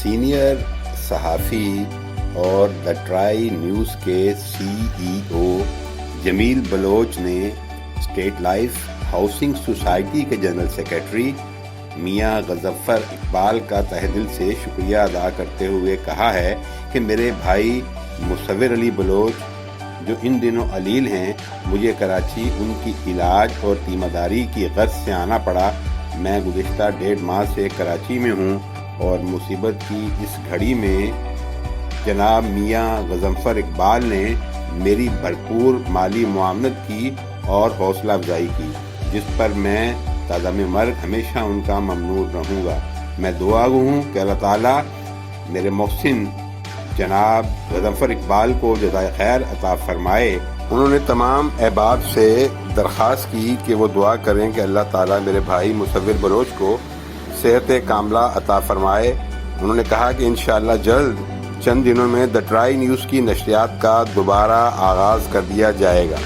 Senior صحافی اور دا try news کے CEO جمیل بلوچ نے اسٹیٹ لائف ہاؤسنگ سوسائٹی کے جنرل سیکرٹری میاں غضنفر اقبال کا تہہ دل سے شکریہ ادا کرتے ہوئے کہا ہے کہ میرے بھائی مصور علی بلوچ جو ان دنوں علیل ہیں، مجھے کراچی ان کی علاج اور تیمارداری کی غرض سے آنا پڑا۔ میں گزشتہ 1.5 ماہ سے کراچی میں ہوں اور مصیبت کی اس گھڑی میں جناب میاں غضنفر اقبال نے میری بھرپور مالی معاونت کی اور حوصلہ افزائی کی، جس پر میں تا دم مرگ ہمیشہ ان کا ممنون رہوں گا۔ میں دعا گو ہوں کہ اللہ تعالیٰ میرے محسن جناب غضنفر اقبال کو جزائے خیر عطا فرمائے۔ انہوں نے تمام احباب سے درخواست کی کہ وہ دعا کریں کہ اللہ تعالیٰ میرے بھائی مصور بلوچ کو صحت کاملہ عطا فرمائے۔ انہوں نے کہا کہ انشاءاللہ جلد چند دنوں میں دا ٹرائی نیوز کی نشریات کا دوبارہ آغاز کر دیا جائے گا۔